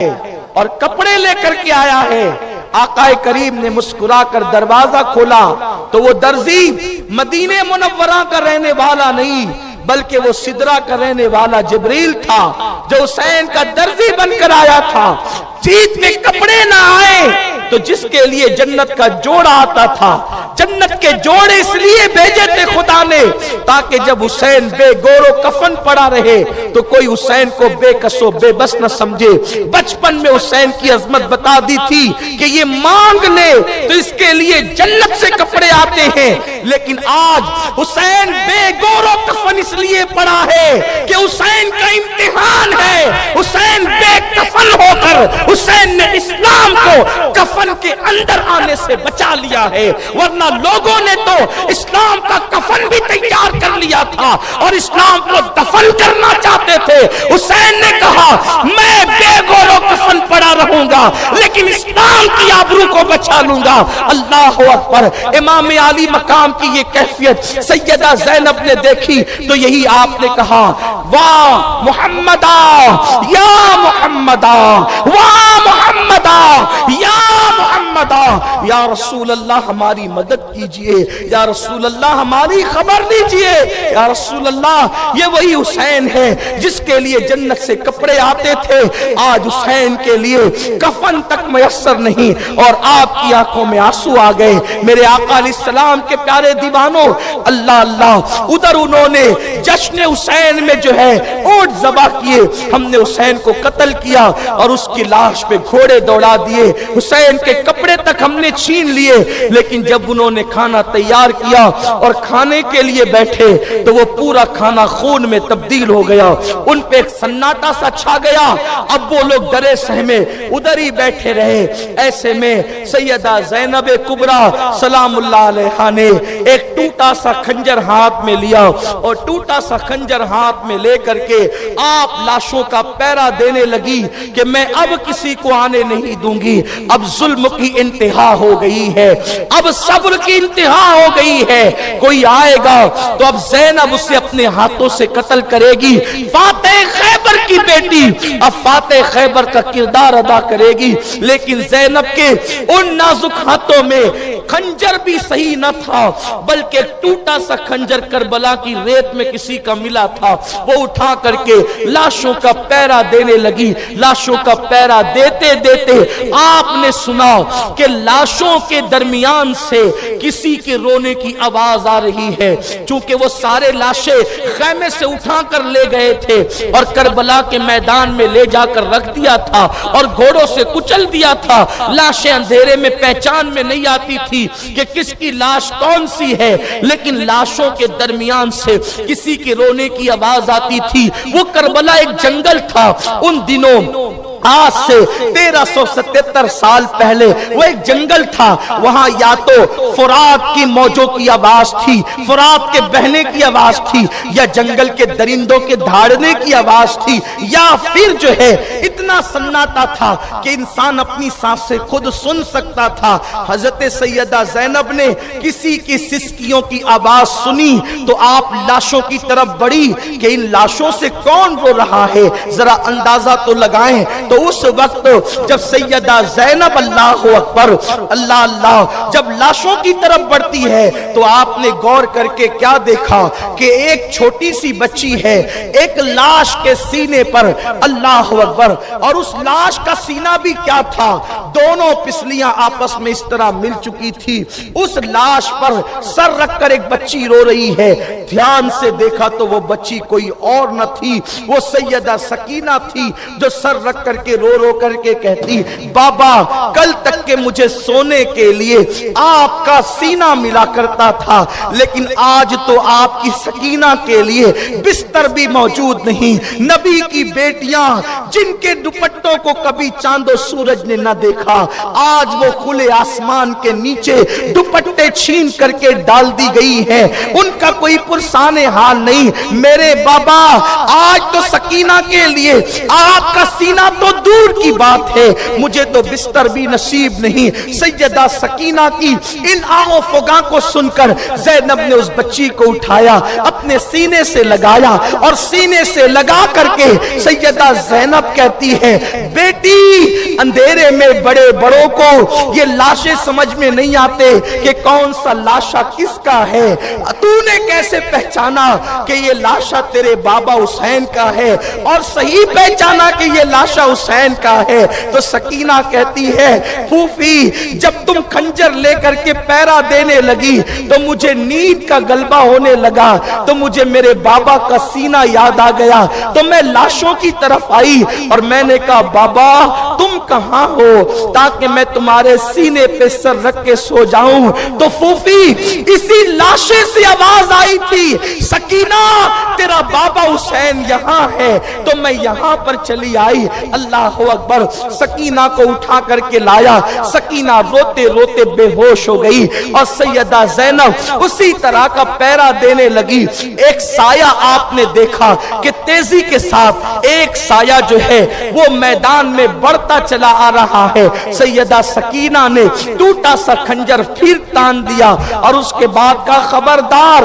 اور کپڑے لے کر کے آیا ہے۔ آقا کریم نے مسکرا کر دروازہ کھولا تو وہ درزی مدینہ منورہ کا رہنے والا نہیں بلکہ وہ سدرہ کا رہنے والا جبریل تھا، جو حسین کا درزی بن کر آیا تھا۔ چیت میں کپڑے نہ آئے تو جس کے لیے جنت کا جوڑا آتا تھا، جنت کے جوڑے اس لیے بھیجے تھے خدا نے تاکہ جب حسین بے گور و کفن پڑا رہے تو کوئی حسین کو بے کس و بے بس نہ سمجھے۔ بچپن میں حسین کی عظمت بتا دی تھی کہ یہ مانگ لے تو اس کے لیے جنت سے کپڑے آتے ہیں، لیکن آج حسین بے گور و کفن اس لیے پڑا ہے کہ حسین کا امتحان ہے۔ حسین بے کفن ہو کر حسین نے اسلام کو کفن کے اندر آنے سے بچا لیا ہے، ورنہ لوگوں نے تو اسلام کا کفن بھی تیار کر لیا تھا اور اسلام کو دفن کرنا چاہتے تھے۔ حسین نے کہا میں بے گور و کفن پڑا رہوں گا لیکن اسلام کی آبرو کو بچا لوں گا۔ اللہ اکبر۔ امام عالی مقام کی یہ کیفیت سیدہ زینب نے دیکھی تو یہی آپ نے کہا واہ محمدا یا محمدا، واہ محمدا یا محمدا، یا رسول اللہ ہماری مدد کیجئے، یا رسول اللہ ہماری خبر لیجئے، یا رسول اللہ یہ وہی حسین ہے جس کے لیے جنت سے کپڑے آتے تھے، آج حسین کے لیے کفن تک میسر نہیں اور آپ کی آنکھوں میں آنسو آ گئے۔ میرے آقا علیہ السلام کے پیارے دیوانوں، اللہ اللہ، ادھر انہوں نے جشن حسین میں جو ہے اونٹ ذبح کیے، ہم نے حسین کو قتل کیا اور اس کی لاش پہ گھوڑے دوڑا دیے، حسین کے کپڑے تک ہم نے چھین لیے، لیکن جب انہوں نے کھانا تیار کیا اور کھانے کے لیے بیٹھے تو وہ پورا کھانا خون میں تبدیل ہو گیا، ان پہ ایک سناٹا سا چھا گیا۔ اب وہ لوگ ڈرے سہمے ادھر ہی بیٹھے رہے۔ ایسے میں سیدہ زینب کبریٰ سلام اللہ علیہا نے ایک ٹوٹا سا خنجر ہاتھ میں لیا اور ٹوٹا سا خنجر ہاتھ میں لے کر کے آپ لاشوں کا پیرا دینے لگی کہ میں اب کسی کو آنے نہیں دوں گی، اب ظلم کی انتہا ہو گئی ہے، اب صبر کی انتہا ہو گئی ہے، کوئی آئے گا تو اب زینب اسے اپنے ہاتھوں سے قتل کرے گی۔ فاتح خیبر کی بیٹی اب فاتح خیبر کا کردار ادا کرے گی، لیکن زینب کے ان نازک ہاتھوں میں خنجر بھی صحیح نہ تھا بلکہ ٹوٹا سا خنجر کربلا کی ریت میں کسی کا ملا تھا، وہ اٹھا کر کے لاشوں کا پیرا دینے لگی۔ لاشوں کا پیرا دیتے دیتے آپ نے سنا کہ لاشوں کے درمیان سے کسی کے رونے کی آواز آ رہی ہے، چونکہ وہ سارے لاشیں خیمے سے اٹھا کر لے گئے تھے اور کربلا کے میدان میں لے جا کر رکھ دیا تھا اور گھوڑوں سے کچل دیا تھا۔ لاشیں اندھیرے میں پہچان میں نہیں آتی تھی کہ کس کی لاش کون سی ہے، لیکن لاشوں کے درمیان سے کسی کے رونے کی آواز آتی تھی۔ وہ کربلا ایک جنگل تھا، ان دنوں آج سے 1377 سال پہلے وہ ایک جنگل تھا، وہاں یا تو فرات کی موجوں کی آواز تھی، فرات کے بہنے کی آواز تھی، یا جنگل کے درندوں کے دھاڑنے کی آواز تھی، یا پھر جو ہے اتنا سناٹا تھا کہ انسان اپنی سانس سے خود سن سکتا تھا۔ حضرت سیدہ زینب نے کسی کی سسکیوں کی آواز سنی تو آپ لاشوں کی طرف بڑھی کہ ان لاشوں سے کون رو رہا ہے، ذرا اندازہ تو لگائیں۔ تو اس وقت جب سیدہ زینب اللہ اکبر اللہ اللہ جب لاشوں کی طرف بڑھتی ہے تو آپ نے غور کر کے کیا دیکھا کہ ایک چھوٹی سی بچی ہے، ایک لاش کے سینے پر، اللہ اکبر، اور اس لاش کا سینہ بھی کیا تھا، دونوں پسلیاں آپس میں اس طرح مل چکی تھی۔ اس لاش پر سر رکھ کر ایک بچی رو رہی ہے، دھیان سے دیکھا تو وہ بچی کوئی اور نہ تھی، وہ سیدہ سکینہ تھی جو سر رکھ کر کے رو رو کر کے کہتی بابا کل تک کے مجھے سونے کے لیے آپ کا سینہ ملا کرتا تھا، لیکن آج تو آپ کی سکینہ کے لیے بستر بھی موجود نہیں۔ نبی کی بیٹیاں جن کے دوپٹوں کو کبھی چاند و سورج نے نہ دیکھا، آج وہ کھلے آسمان کے نیچے دوپٹے چھین کر کے ڈال دی گئی ہیں، ان کا کوئی پرسان حال نہیں۔ میرے بابا آج تو سکینہ کے لیے آپ کا سینہ تو تو دور کی بات ہے، مجھے تو بستر بھی نصیب نہیں۔ سیدہ سکینہ کی ان آہ و فغاں کو سن کر زینب نے اس بچی کو اٹھایا، اپنے سینے سے لگایا، اور سینے سے لگا کر کے سیدہ زینب کہتی ہے بیٹی اندھیرے میں بڑے بڑوں کو یہ لاشیں سمجھ میں نہیں آتے کہ کون سا لاشا کس کا ہے، تو نے کیسے پہچانا کہ یہ لاشا تیرے بابا حسین کا ہے اور صحیح پہچانا کہ یہ لاشا حسین کا ہے؟ تو سکینہ کہتی ہے پھوفی جب تم خنجر لے کر کے پیرا دینے لگی تو مجھے نیند کا غلبہ ہونے لگا، تو مجھے میرے بابا کا سینہ یاد آ گیا، تو میں لاشوں کی طرف آئی اور میں نے کہا بابا تم کہاں ہو تاکہ میں تمہارے سینے پہ سر رکھ کے سو جاؤں؟ تو پھوفی اسی لاشے سے آواز آئی تھی سکینہ تیرا بابا حسین یہاں ہے، تو میں یہاں پر چلی آئی۔ اللہ اکبر، سکینہ کو اٹھا کر کے لایا، سکینہ روتے روتے بے ہوش ہو گئی اور سیدہ زینب اسی طرح کا پیرا دینے لگی۔ ایک سایہ آپ نے دیکھا کہ تیزی کے ساتھ ایک سایہ جو ہے وہ میدان میں بڑھتا چلا آ رہا ہے۔ سیدہ سکینہ نے ٹوٹا سا خنجر پھر تان دیا اور اس کے بعد کا خبردار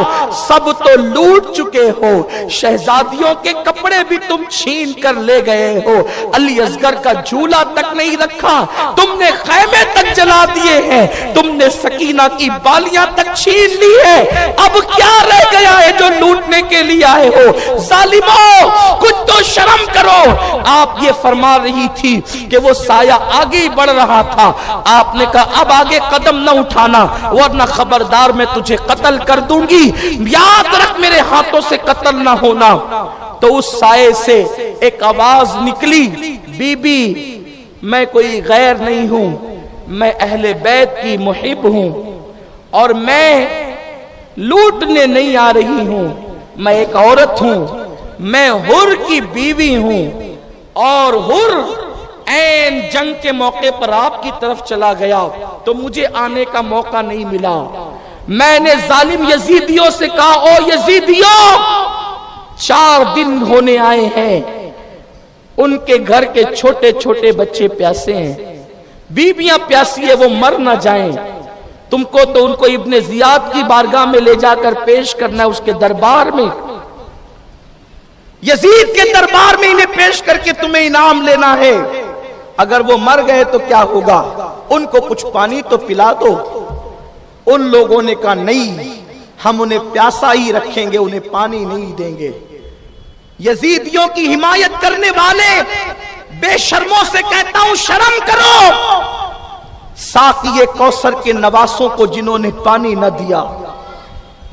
سب تو لوٹ چکے ہو، شہزادیوں کے کپڑے بھی تم چھین کر لے گئے ہو، علی اصغر کا جھولا تک نہیں رکھا، تم نے خیمے تک جلا دیے ہیں، تم نے سکینہ کی بالیاں تک چھین لی ہے، اب کیا رہ گیا ہے جو لوٹنے کے لیے آئے ہو؟ ظالموں کچھ تو شرم کرو۔ آپ یہ فرما رہی تھی کہ وہ سایہ آگے ہی بڑھ رہا تھا، آپ نے کہا اب آگے قدم نہ اٹھانا ورنہ خبردار میں تجھے قتل کر دوں گی، یاد رکھ میرے ہاتھوں سے قتل نہ ہونا۔ تو اس سائے سے ایک آواز نکلی بی بی میں کوئی غیر نہیں ہوں، میں اہل بیت کی محب ہوں اور میں لوٹنے نہیں آ رہی ہوں، میں ایک عورت ہوں، میں حر کی بیوی ہوں اور حر این جنگ کے موقع پر آپ کی طرف چلا گیا تو مجھے آنے کا موقع نہیں ملا۔ میں نے ظالم یزیدیوں سے کہا او یزیدیوں 4 دن ہونے آئے ہیں، ان کے گھر کے چھوٹے چھوٹے بچے پیاسے ہیں، بیویاں پیاسی ہے، وہ مر نہ جائیں، تم کو تو ان کو ابن زیاد کی بارگاہ میں لے جا کر پیش کرنا ہے، اس کے دربار میں، یزید کے دربار میں انہیں پیش کر کے تمہیں انعام لینا ہے، اگر وہ مر گئے تو کیا ہوگا؟ ان کو کچھ پانی تو پلا دو۔ ان لوگوں نے کہا نہیں، ہم انہیں پیاسا ہی رکھیں گے، انہیں پانی نہیں دیں گے۔ یزیدیوں کی حمایت کرنے والے بے شرموں سے کہتا ہوں شرم کرو، ساقی کوثر کے نواسوں کو جنہوں نے پانی نہ دیا،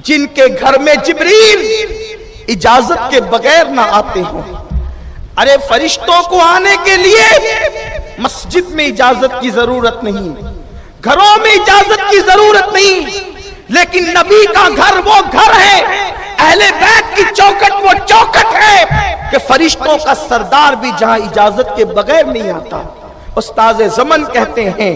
جن کے گھر میں جبریل اجازت کے بغیر نہ آتے ہوں۔ ارے فرشتوں کو آنے کے لیے مسجد میں اجازت کی ضرورت نہیں، گھروں میں اجازت کی ضرورت نہیں، لیکن نبی کا گھر وہ گھر ہے، اہل بیت کی چوکٹ وہ چوکٹ ہے کہ فرشتوں کا سردار بھی جہاں اجازت کے بغیر نہیں آتا۔ استاذ زمن کہتے ہیں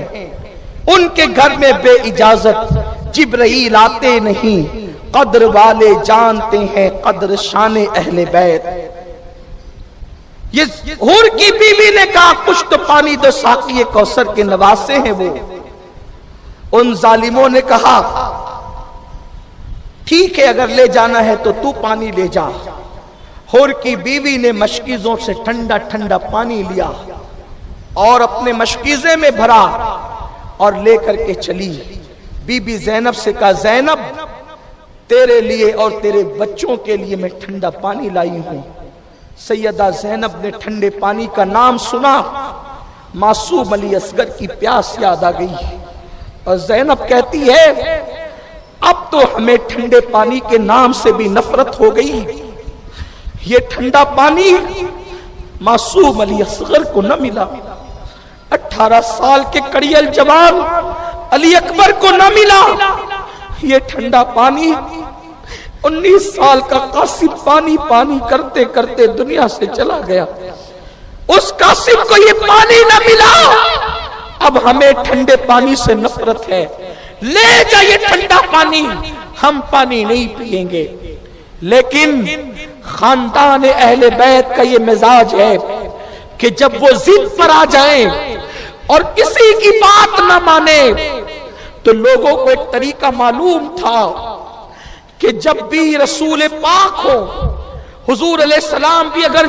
ان کے گھر میں بے اجازت جبرائیل آتے نہیں، قدر والے جانتے ہیں قدر شان اہل بیت۔ یہ حور کی بیوی نے کہا کچھ تو پانی دو، ساقی کوثر کے نواسے ہیں وہ۔ ان ظالموں نے کہا ٹھیک ہے اگر لے جانا ہے تو تو پانی لے جا۔ حور کی بیوی نے مشکیزوں سے ٹھنڈا ٹھنڈا پانی لیا اور اپنے مشکیزے میں بھرا اور لے کر کے چلی۔ بی بی زینب سے کہا زینب تیرے لیے اور تیرے بچوں کے لیے میں ٹھنڈا پانی لائی ہوں۔ سیدہ زینب نے ٹھنڈے پانی کا نام سنا، معصوم علی اصغر کی پیاس یاد آ گئی اور زینب کہتی ہے اب تو ہمیں ٹھنڈے پانی کے نام سے بھی نفرت ہو گئی، یہ ٹھنڈا پانی معصوم علی اصغر کو نہ ملا، 18 سال کے کڑیل جوان علی اکبر کو نہ ملا، یہ ٹھنڈا پانی 19 سال کا قاسم پانی پانی کرتے کرتے دنیا سے چلا گیا، اس قاسم کو یہ پانی نہ ملا، اب ہمیں ٹھنڈے پانی سے نفرت ہے، لے جا یہ ٹھنڈا پانی، ہم پانی نہیں پئیں گے۔ لیکن خاندان اہل بیت کا یہ مزاج ہے، کہ جب وہ ضد پر آ جائیں اور کسی کی بات نہ مانے تو لوگوں کو ایک طریقہ معلوم تھا کہ جب بھی رسول پاک ہو، حضور علیہ السلام بھی اگر